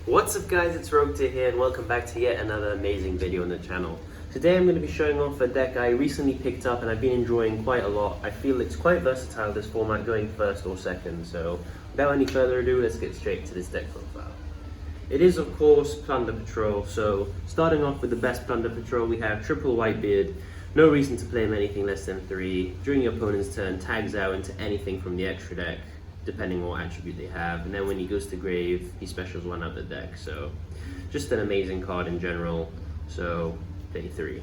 What's up guys, it's Rogue2 here and welcome back to yet another amazing video on the channel. Today I'm going to be showing off a deck I recently picked up and I've been enjoying quite a lot. I feel it's quite versatile, this format, going first or second, so without any further ado, let's get straight to this deck profile. It is of course Plunder Patrol, so starting off with the best Plunder Patrol, we have triple Whitebeard. No reason to play him anything less than 3. During your opponent's turn, tags out into anything from the extra deck, depending on what attribute they have, and then when he goes to grave, he specials one out the deck. So just an amazing card in general, so play 3.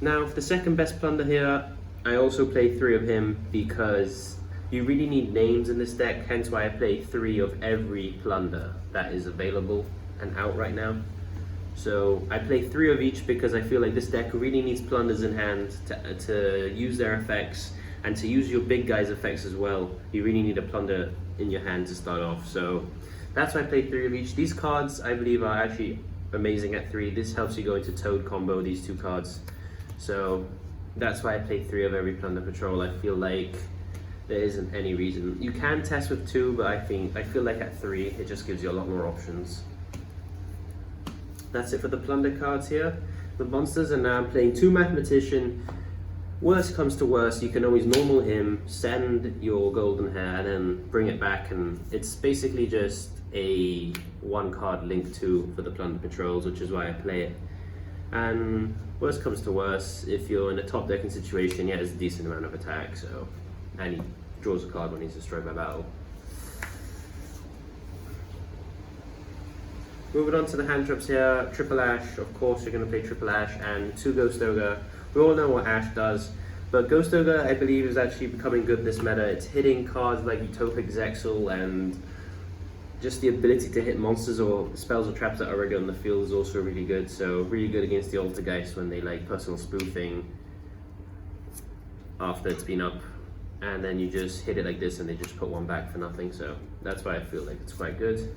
Now for the second best Plunder here, I also play 3 of him because you really need names in this deck, hence why I play 3 of every Plunder that is available and out right now. So I play 3 of each because I feel like this deck really needs Plunders in hand to use their effects, and to use your big guys' effects as well. You really need a Plunder in your hand to start off. So that's why I play 3 of each. These cards I believe are actually amazing at 3. This helps you go into Toad combo, these 2 cards. So that's why I play 3 of every Plunder Patrol. I feel like there isn't any reason. You can test with 2, but I feel like at 3 it just gives you a lot more options. That's it for the Plunder cards here. The monsters, and now I'm playing 2 Mathematician. Worst comes to worst, you can always normal him, send your golden hair, and then bring it back, and it's basically just a 1 card link 2 for the Plunder Patrols, which is why I play it. And worst comes to worst, if you're in a top decking situation, yeah, there's a decent amount of attack, so, and he draws a card when he's destroyed by battle. Moving on to the hand traps here, Triple Ash, of course you're going to play Triple Ash, and 2 Ghost Ogre. We all know what Ash does, but Ghost Ogre I believe is actually becoming good this meta. It's hitting cards like Utopic Zexal, and just the ability to hit monsters or spells or traps that are already on the field is also really good. So really good against the Altergeist when they like personal spoofing after it's been up, and then you just hit it like this and they just put 1 back for nothing. So that's why I feel like it's quite good.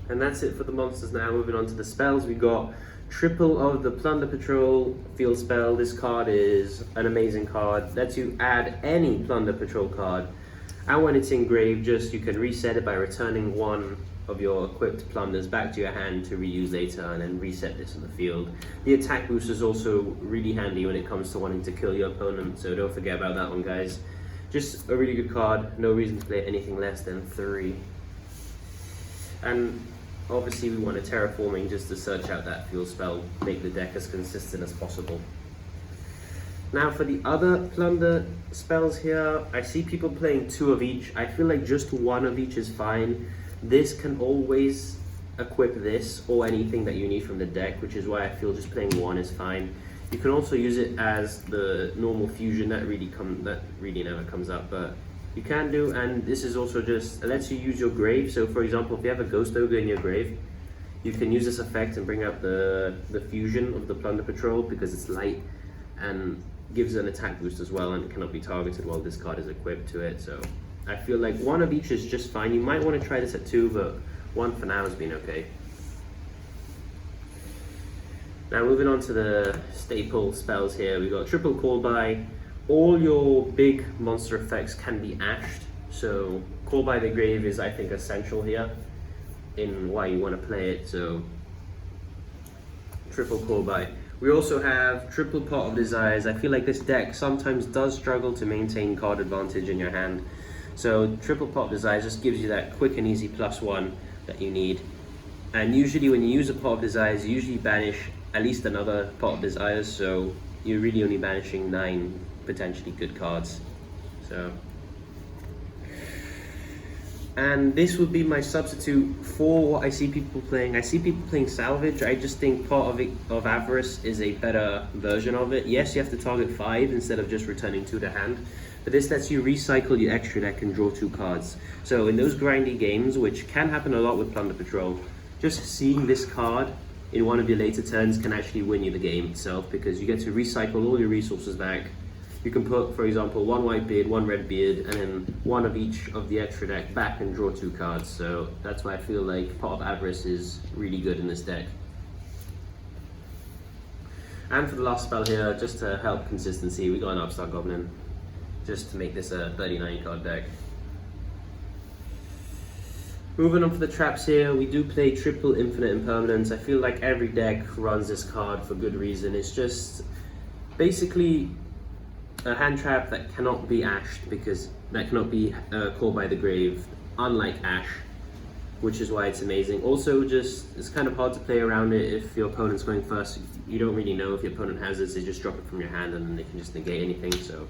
And that's it for the monsters. Now moving on to the spells, we got triple of the Plunder Patrol field spell. This card is an amazing card. Lets you add any Plunder Patrol card, and when it's engraved, you can reset it by returning 1 of your equipped Plunders back to your hand to reuse later, and then reset this in the field. The attack boost is also really handy when it comes to wanting to kill your opponent, so don't forget about that one, guys. Just a really good card. No reason to play anything less than 3. And obviously we want a terraforming just to search out that field spell, make the deck as consistent as possible. Now for the other Plunder spells here, I see people playing 2 of each. I feel like just 1 of each is fine. This can always equip this or anything that you need from the deck, which is why I feel just playing 1 is fine. You can also use it as the normal fusion that really never comes up, but you can do, and this is also just, it lets you use your grave. So for example, if you have a Ghost Ogre in your grave, you can use this effect and bring out the fusion of the Plunder Patrol because it's light and gives an attack boost as well, and it cannot be targeted while this card is equipped to it. So I feel like 1 of each is just fine. You might want to try this at 2, but 1 for now has been okay. Now moving on to the staple spells here, we got triple Call By. All your big monster effects can be ashed, so Call by the Grave is I think essential here in why you want to play it, so triple Call By. We also have triple Pot of Desires. I feel like this deck sometimes does struggle to maintain card advantage in your hand, so triple Pot of Desires just gives you that quick and easy +1 that you need. And usually when you use a Pot of Desires, you usually banish at least another Pot of Desires, so you're really only banishing 9 potentially good cards. So, and this would be my substitute for what I see people playing. I see people playing Salvage. I just think Pot of Avarice is a better version of it. Yes, you have to target 5 instead of just returning 2 to hand, but this lets you recycle your extra deck and draw 2 cards. So in those grindy games, which can happen a lot with Plunder Patrol, just seeing this card in one of your later turns can actually win you the game itself, because you get to recycle all your resources back. You can put, for example, 1 Whitebeard, 1 Redbeard, and then 1 of each of the extra deck back and draw 2 cards. So that's why I feel like Pot of Avarice is really good in this deck. And for the last spell here, just to help consistency, we got an Upstart Goblin, just to make this a 39 card deck. Moving on for the traps here, we do play triple infinite impermanence. I feel like every deck runs this card for good reason. It's just basically a hand trap that cannot be ashed, because that cannot be called by the grave, unlike ash, which is why it's amazing. Also, just it's kind of hard to play around it if your opponent's going first. You don't really know if your opponent has this, they just drop it from your hand and then they can just negate anything. So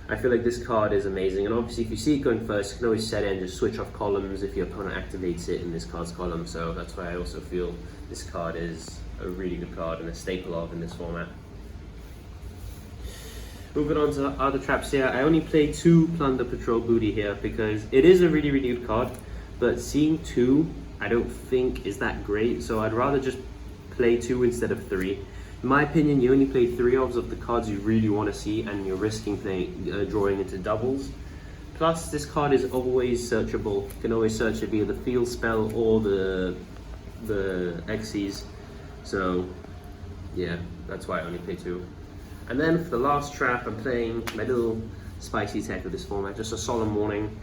I feel like this card is amazing, and obviously if you see it going first, you can always set it and just switch off columns if your opponent activates it in this card's column. So that's why I also feel this card is a really good card and a staple of in this format. Moving on to other traps here, I only play 2 Plunder Patrol Booty here because it is a really, really good card, but seeing 2 I don't think is that great, so I'd rather just play 2 instead of 3. In my opinion, you only play 3 of the cards you really want to see, and you're risking drawing into doubles. Plus, this card is always searchable. You can always search it via the field spell or the Xyz. So yeah, that's why I only play 2. And then for the last trap, I'm playing my little spicy tech of this format, just a Solemn Warning,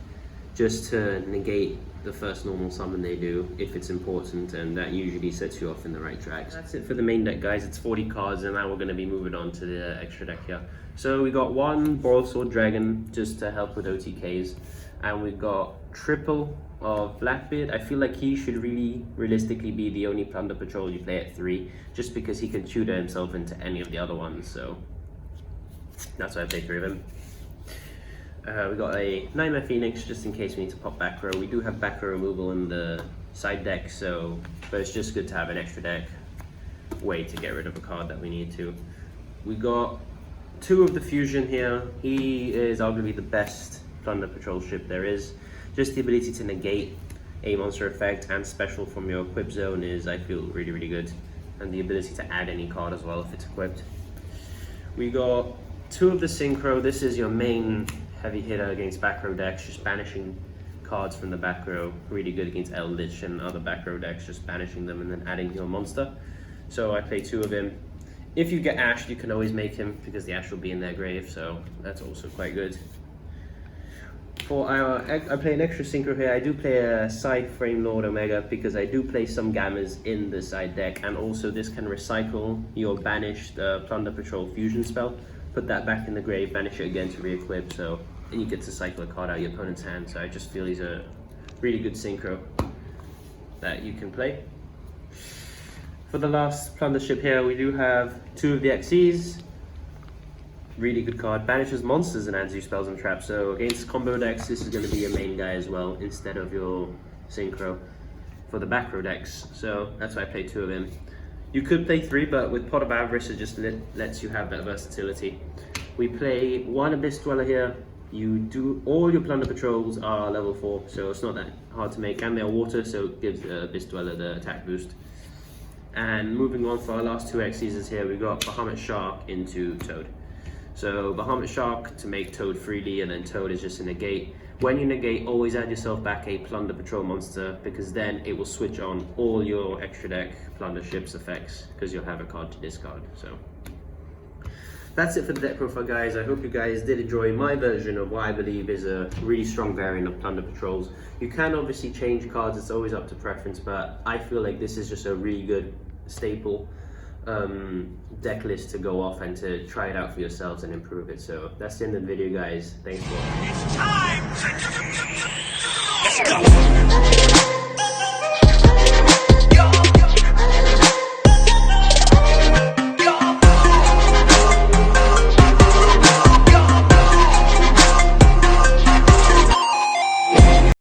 just to negate the first normal summon they do if it's important, and that usually sets you off in the right tracks. That's it for the main deck, guys. It's 40 cards, and now we're going to be moving on to the extra deck here. So we got 1 Broadsword Dragon just to help with OTKs, and we got triple of Blackbeard. I feel like he should realistically be the only Plunder Patrol you play at 3, just because he can tutor himself into any of the other ones, so that's why I play 3 of him. We got a Nightmare Phoenix just in case we need to pop back row. We do have back row removal in the side deck, but it's just good to have an extra deck way to get rid of a card that we need to. We got 2 of the Fusion here. He is arguably the best Plunder Patrol ship there is. Just the ability to negate a monster effect and special from your equip zone is, I feel, really, really good. And the ability to add any card as well if it's equipped. We got 2 of the Synchro. This is your main heavy hitter against back row decks, just banishing cards from the back row. Really good against Eldritch and other back row decks, just banishing them and then adding your monster. So I play 2 of him. If you get Ash, you can always make him because the Ash will be in their grave, so that's also quite good. I play an extra Synchro here. I do play a Side Frame Lord Omega because I do play some Gammas in the side deck, and also this can recycle your banished Plunder Patrol Fusion spell. Put that back in the grave, banish it again to re-equip, so then you get to cycle a card out of your opponent's hand. So I just feel he's a really good Synchro that you can play. For the last Plunder ship here, we do have 2 of the Xyz. Really good card, banishes monsters and adds you spells and traps. So against combo decks, this is going to be your main guy as well, instead of your Synchro for the back row decks. So that's why I play 2 of him. You could play 3, but with Pot of Avarice, it just lets you have that versatility. We play 1 Abyss Dweller here. All your Plunder Patrols are level 4, so it's not that hard to make, and they're water, so it gives Abyss Dweller the attack boost. And moving on for our last 2 Xyzs here, we got Bahamut Shark into Toad. So Bahamut Shark to make Toad freely, and then Toad is just a negate. When you negate, always add yourself back a Plunder Patrol monster, because then it will switch on all your extra deck Plunder ships effects, because you'll have a card to discard. So that's it for the deck profile, guys. I hope you guys did enjoy my version of what I believe is a really strong variant of Plunder Patrols. You can obviously change cards, it's always up to preference, but I feel like this is just a really good staple deck list to go off and to try it out for yourselves and improve it. So that's the end of the video, guys. Thanks for watching. It's time! Let's go!